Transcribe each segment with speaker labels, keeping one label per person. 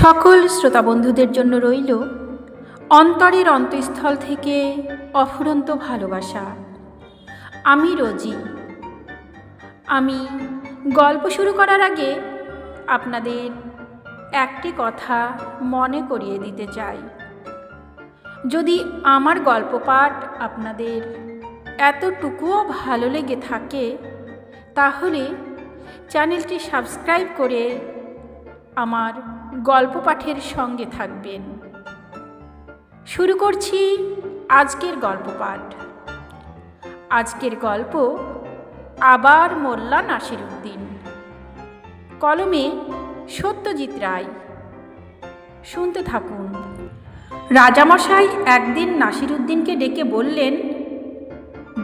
Speaker 1: সকল শ্রোতা বন্ধুদের জন্য রইল অন্তরের অন্তঃস্থল থেকে অফুরন্ত ভালোবাসা। আমি রোজি। আমি গল্প শুরু করার আগে আপনাদের একটি কথা মনে করিয়ে দিতে চাই। যদি আমার গল্প পাঠ আপনাদের এতটুকুও ভালো লেগে থাকে তাহলে চ্যানেলটি সাবস্ক্রাইব করে আমার গল্প পাঠের সঙ্গে থাকবেন। শুরু করছি আজকের গল্প পাঠ। আজকের গল্প আবার মোল্লা নাসিরউদ্দিন, কলমে সত্যজিৎ রায়। শুনতে থাকুন। রাজামশাই একদিন নাসিরউদ্দিনকে ডেকে বললেন,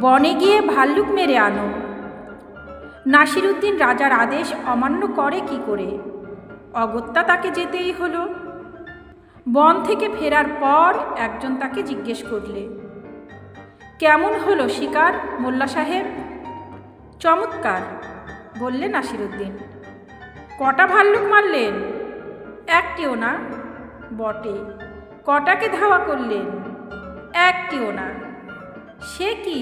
Speaker 1: বনে গিয়ে ভাল্লুক মেরে আনো। নাসিরউদ্দিন রাজার আদেশ অমান্য করে কি করে? অগত্যা তাকে যেতেই হলো। বন থেকে ফেরার পর একজন তাকে জিজ্ঞেস করলে, কেমন হলো শিকার মোল্লা সাহেব? চমৎকার, বললেন নাসিরউদ্দিন। কটা ভাল্লুক মারলেন? একটিও না। বটে, কটাকে ধাওয়া করলেন? একটিও না। সে কি,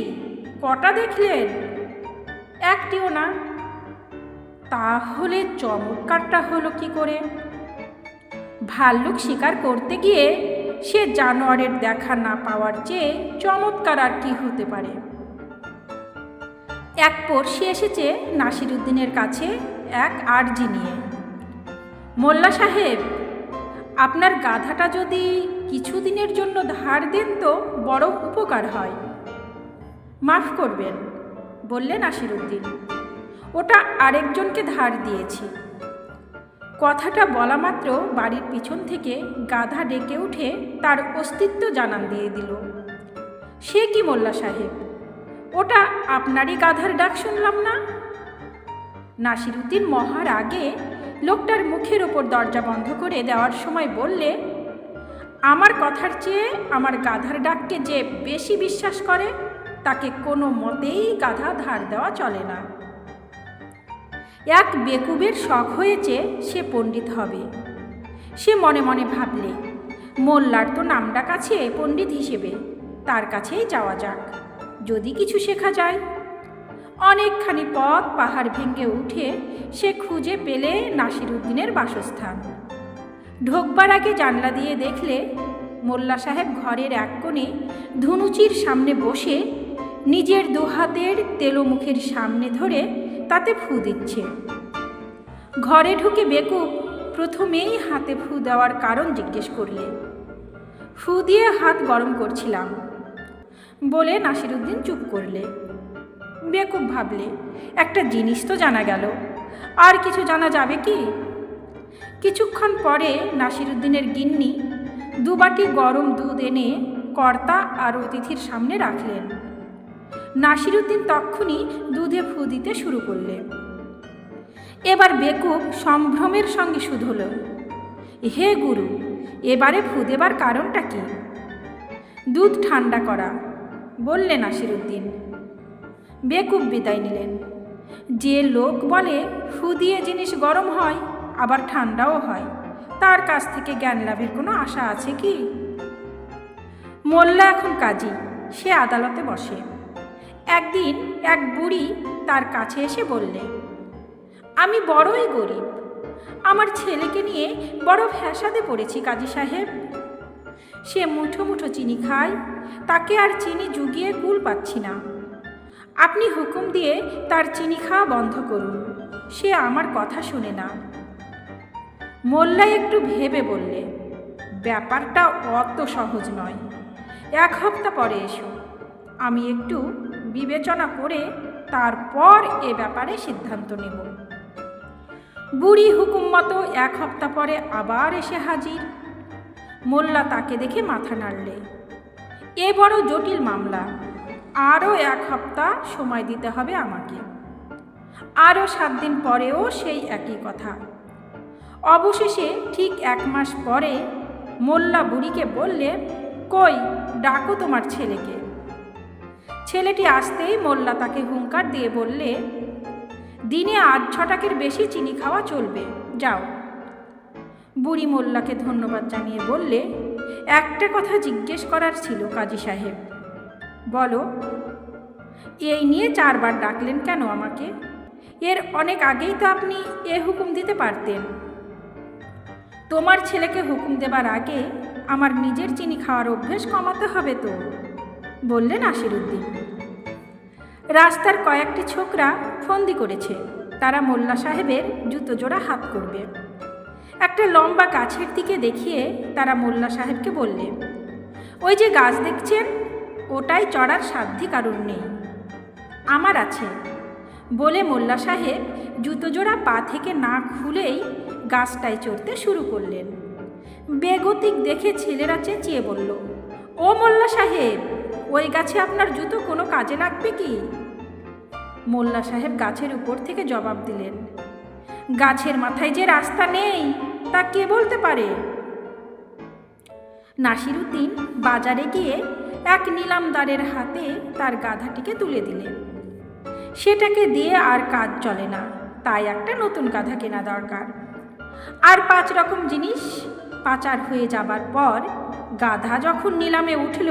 Speaker 1: কটা দেখলেন? একটিও না। তাহলে চমৎকারটা হলো কি করে? ভাল্লুক শিকার করতে গিয়ে সে জানোয়ারের দেখা না পাওয়ার চেয়ে চমৎকার আর কি হতে পারে? এক পড়শি এসেছে নাসিরউদ্দিনের কাছে এক আর্জি নিয়ে। মোল্লা সাহেব, আপনার গাধাটা যদি কিছুদিনের জন্য ধার দেন তো বড় উপকার হয়। মাফ করবেন, বললেন নাসিরউদ্দিন। ওটা আরেকজনকে ধার দিয়েছি। কথাটা বলা মাত্র বাড়ির পিছন থেকে গাধা ডেকে উঠে তার অস্তিত্ব জানান দিয়ে দিল। সে কি মোল্লা সাহেব, ওটা আপনারই গাধার ডাক শুনলাম না? নাসিরউদ্দিন মহার আগে লোকটার মুখের ওপর দরজা বন্ধ করে দেওয়ার সময় বললে, আমার কথার চেয়ে আমার গাধার ডাককে যে বেশি বিশ্বাস করে তাকে কোনো মতেই গাধা ধার দেওয়া চলে না। এক বেকুবের শখ হয়েছে সে পণ্ডিত হবে। সে মনে মনে ভাবলে, মোল্লার তো নামডাক আছে পণ্ডিত হিসেবে, তার কাছেই যাওয়া যাক, যদি কিছু শেখা যায়। অনেকখানি পথ পাহাড় ভেঙে উঠে সে খুঁজে পেলে নাসিরউদ্দিনের বাসস্থান। ঢোকবার আগে জানলা দিয়ে দেখলে মোল্লা সাহেব ঘরের এক কোণে ধুনুচির সামনে বসে নিজের দুহাতের তেলো মুখের সামনে ধরে তাতে ফু দিচ্ছে। ঘরে ঢুকে বেকুব প্রথমেই হাতে ফু দেওয়ার কারণ জিজ্ঞেস করলে। ফু দিয়ে হাত গরম করছিলাম, বলে নাসিরউদ্দিন চুপ করলে। বেকুব ভাবলে, একটা জিনিস তো জানা গেল, আর কিছু জানা যাবে কি? কিছুক্ষণ পরে নাসিরউদ্দিনের গিন্নি দুবাটি গরম দুধ এনে কর্তা আর অতিথির সামনে রাখলেন। নাসিরউদ্দিন তক্ষুনি দুধে ফু দিতে শুরু করলে। এবার বেকুব সম্ভ্রমের সঙ্গে শুধল, হে গুরু, এবারে ফু দেবার কারণটা কি? দুধ ঠান্ডা করা, বললেন নাসিরউদ্দিন। বেকুব বিদায় নিলেন। যে লোক বলে ফু দিয়ে জিনিস গরম হয় আবার ঠান্ডাও হয়, তার কাছ থেকে জ্ঞান লাভের কোনো আশা আছে কি? মোল্লা এখন কাজী, সে আদালতে বসে। একদিন এক বুড়ি তার কাছে এসে বললে, আমি বড়ই গরিব, আমার ছেলেকে নিয়ে বড় ফ্যাসাদে পড়েছি কাজী সাহেব। সে মুঠো মুঠো চিনি খায়, তাকে আর চিনি জুগিয়ে কুল পাচ্ছি না। আপনি হুকুম দিয়ে তার চিনি খাওয়া বন্ধ করুন, সে আমার কথা শুনে না। মোল্লা একটু ভেবে বললে, ব্যাপারটা অত সহজ নয়, এক সপ্তাহ পরে এসো, আমি একটু বিবেচনা করে তারপর এ ব্যাপারে সিদ্ধান্ত নেব। বুড়ি হুকুম মতো এক সপ্তাহ পরে আবার এসে হাজির। মোল্লা তাকে দেখে মাথা নাড়লে, এ বড় জটিল মামলা, আরও এক সপ্তাহ সময় দিতে হবে আমাকে। আরও 7 দিন পরেও সেই একই কথা। অবশেষে ঠিক 1 মাস পরে মোল্লা বুড়িকে বললে, কই, ডাকো তোমার ছেলেকে। ছেলেটি আসতেই মোল্লা তাকে হুঙ্কার দিয়ে বললে, দিনে 8-6 টাকের বেশি চিনি খাওয়া চলবে, যাও। বুড়ি মোল্লাকে ধন্যবাদ জানিয়ে বললে, একটা কথা জিজ্ঞেস করার ছিল কাজী সাহেব। বলো। এই নিয়ে 4 বার ডাকলেন কেন আমাকে? এর অনেক আগেই তো আপনি এ হুকুম দিতে পারতেন। তোমার ছেলেকে হুকুম দেবার আগে আমার নিজের চিনি খাওয়ার অভ্যেস কমাতে হবে তো, বললেন নাসিরউদ্দিন। রাস্তার কয়েকটি ছোকরা ফন্দি করেছে, তারা মোল্লা সাহেবের জুতো জোড়া হাত করবে। একটা লম্বা গাছের দিকে দেখিয়ে তারা মোল্লা সাহেবকে বললে, ওই যে গাছ দেখছেন, ওটাই চড়ার সাধ্যি কারুর নেই, আমার আছে। বলে মোল্লা সাহেব জুতো জোড়া পা থেকে না খুলেই গাছটায় চড়তে শুরু করলেন। বেগতিক দেখে ছেলেরা চেঁচিয়ে বলল, ও মোল্লা সাহেব, ওই গাছে আপনার জুতো কোনো কাজে লাগবে কি? মোল্লা সাহেব গাছের উপর থেকে জবাব দিলেন, গাছের মাথায় যে রাস্তা নেই তা কে বলতে পারে? নাসিরউদ্দিন বাজারে গিয়ে এক নিলামদারের হাতে তার গাধাটিকে তুলে দিলেন। সেটাকে দিয়ে আর কাজ চলে না, তাই একটা নতুন গাধা কেনা দরকার। আর 5 রকম জিনিস পাচার হয়ে যাবার পর গাধা যখন নিলামে উঠল,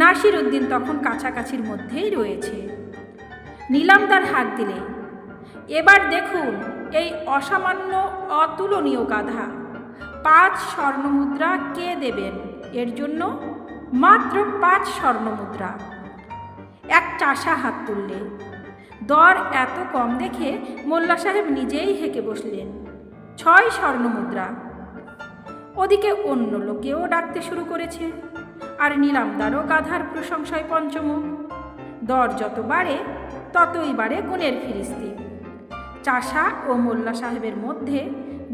Speaker 1: নাসিরউদ্দিন তখন কাছাকাছির মধ্যেই রয়েছে। নিলামদার হাত দিলে, এবার দেখুন এই অসামান্য অতুলনীয় গাধা, 5 স্বর্ণমুদ্রা কে দেবেন? এর জন্য মাত্র 5 স্বর্ণমুদ্রা। এক চাষা হাত তুললে। দর এত কম দেখে মোল্লা সাহেব নিজেই হেঁকে বসলেন। 6 স্বর্ণমুদ্রা। ওদিকে অন্য লোকেও ডাকতে শুরু করেছে, আর নিলামদারও গাধার প্রশংসায় পঞ্চমুখ। দর যত বাড়ে ততই বাড়ে গুণের ফিরিস্তি। চাষা ও মোল্লা সাহেবের মধ্যে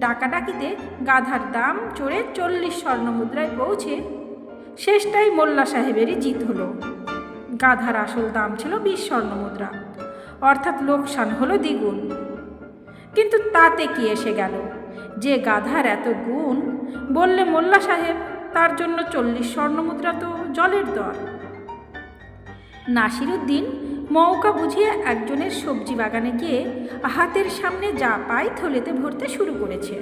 Speaker 1: ডাকাডাকিতে গাধার দাম চড়ে 40 স্বর্ণমুদ্রায় পৌঁছে শেষটাই মোল্লা সাহেবেরই জিত হলো। গাধার আসল দাম ছিল 20 স্বর্ণমুদ্রা, অর্থাৎ লোকসান হলো দ্বিগুণ। কিন্তু তাতে কি এসে গেল? যে গাধার এত গুণ, বললে মোল্লা সাহেব, তার জন্য 40 স্বর্ণমুদ্রা তো জলের দর। নাসিরউদ্দিন মৌকা বুঝিয়ে একজনের সবজি বাগানে গিয়ে হাতের সামনে যা পায় থলেতে ভরতে শুরু করেছে।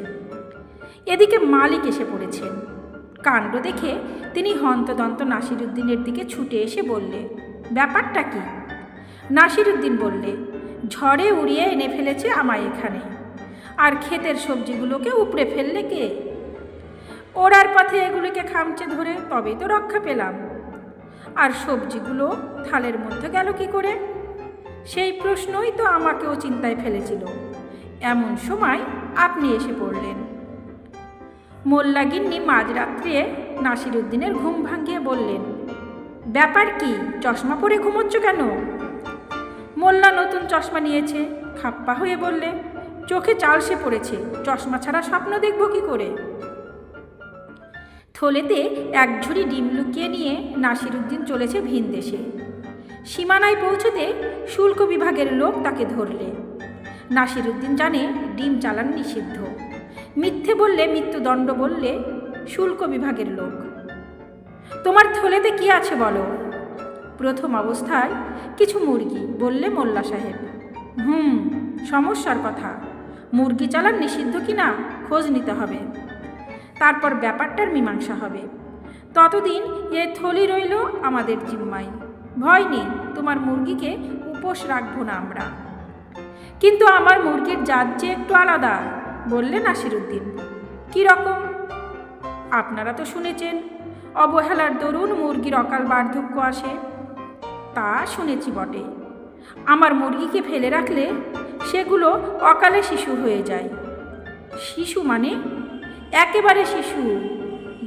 Speaker 1: এদিকে মালিক এসে পড়েছেন। কাণ্ড দেখে তিনি হন্তদন্ত নাসিরউদ্দিনের দিকে ছুটে এসে বললে, ব্যাপারটা কি? নাসিরউদ্দিন বললে, ঝড়ে উড়িয়ে এনে ফেলেছে আমায় এখানে, আর ক্ষেতের সবজিগুলোকে উপড়ে ফেললে কে? ওড়ার পথে এগুলিকে খামচে ধরে তবেই তো রক্ষা পেলাম। আর সবজিগুলো থালের মধ্যে গেল কি করে? সেই প্রশ্নই তো আমাকেও চিন্তায় ফেলেছিল। এমন সময় আপনি এসে পড়লেন। মোল্লা গিন্নি মাঝরাত্রে নাসিরউদ্দিনের ঘুম ভাঙিয়ে বললেন, ব্যাপার কি? চশমা পরে ঘুমোচ্ছ কেন? মোল্লা নতুন চশমা নিয়েছে, খাপ্পা হয়ে বললে, চোখে চালসে পড়েছে, চশমা ছাড়া স্বপ্ন দেখব কি করে? থলেতে এক ঝুড়ি ডিম লুকিয়ে নিয়ে নাসিরউদ্দিন চলেছে ভিন দেশে। সীমানায় পৌঁছতে শুল্ক বিভাগের লোক তাকে ধরলে। নাসিরউদ্দিন জানে ডিম চালান নিষিদ্ধ। মিথ্যে বললে মৃত্যুদণ্ড, বললে শুল্ক বিভাগের লোক। তোমার থলেতে কি আছে বলো? প্রথম অবস্থায় কিছু মুরগি, বললে মোল্লা সাহেব। সমস্যার কথা, মুরগি চালান নিষিদ্ধ কিনা খোঁজ নিতে হবে, তারপর ব্যাপারটার মীমাংসা হবে। ততদিন এ থলি রইল আমাদের জিম্মায়। ভয় নেই, তোমার মুরগিকে উপোস রাখবো না আমরা। কিন্তু আমার মুরগির জাত যে একটু আলাদা, বললে নাসিরউদ্দিন। কী রকম? আপনারা তো শুনেছেন অবহেলার দরুন মুরগির অকাল বার্ধক্য আসে। তা শুনেছি বটে। আমার মুরগিকে ফেলে রাখলে সেগুলো অকালে শিশু হয়ে যায়। শিশু মানে? একেবারে শিশু,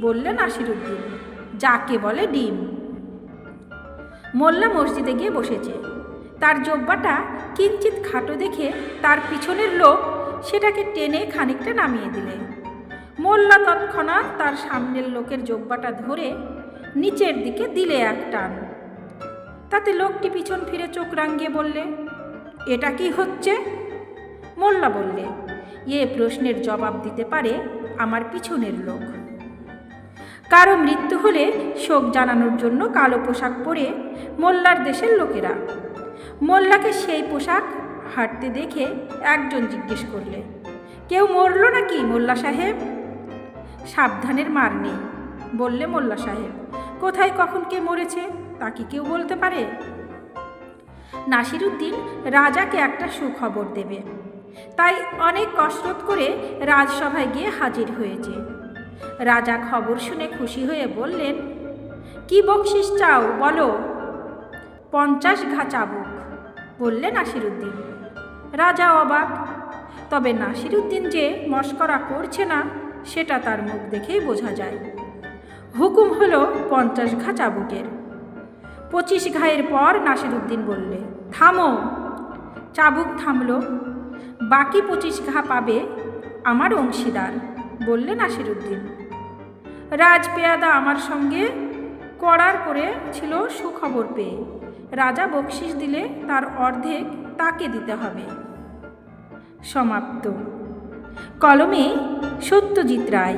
Speaker 1: বললে নাসিরউদ্দিন, যাকে বলে ডিম। মোল্লা মসজিদে গিয়ে বসেছে। তার জব্বাটা কিঞ্চিত খাটো দেখে তার পিছনের লোক সেটাকে টেনে খানিকটা নামিয়ে দিলে। মোল্লা তৎক্ষণাৎ তার সামনের লোকের জব্বাটা ধরে নিচের দিকে দিলে এক টান। তাতে লোকটি পিছন ফিরে চোখ রাঙিয়ে বললে, এটা কি হচ্ছে? মোল্লা বললে, এ প্রশ্নের জবাব দিতে পারে আমার পিছনের লোক। কারো মৃত্যু হলে শোক জানানোর জন্য কালো পোশাক পরে মোল্লার দেশের লোকেরা। মোল্লাকে সেই পোশাক হাঁটতে দেখে একজন জিজ্ঞেস করলে, কেউ মরল নাকি মোল্লা সাহেব? সাবধানের মার নেই, বললে মোল্লা সাহেব। কোথায় কখন কে মরেছে তা কি কেউ বলতে পারে? নাসিরুদ্দিন রাজাকে একটা সুখবর দেবে, তাই অনেক কসরত করে রাজসভায় গিয়ে হাজির হয়েছে। রাজা খবর শুনে খুশি হয়ে বললেন, কি বকশিস চাও বলো? 50 ঘা চাবুক, বললে নাসিরুদ্দিন। রাজা অবাক, তবে নাসিরুদ্দিন যে মস্করা করছে না সেটা তার মুখ দেখেই বোঝা যায়। হুকুম হলো 50 ঘা চাবুকের। 25 ঘায়ের পর নাসিরুদ্দিন বললে, থামো। চাবুক থামল। বাকি 25 ঘা পাবে আমার অংশীদার, বললে নাসিরুদ্দিন। রাজপেয়াদা আমার সঙ্গে করার করে ছিল সুখবর পেয়ে। রাজা বকশিস দিলে তার অর্ধেক তাকে দিতে হবে। সমাপ্ত। কলমে সত্যজিৎ রায়।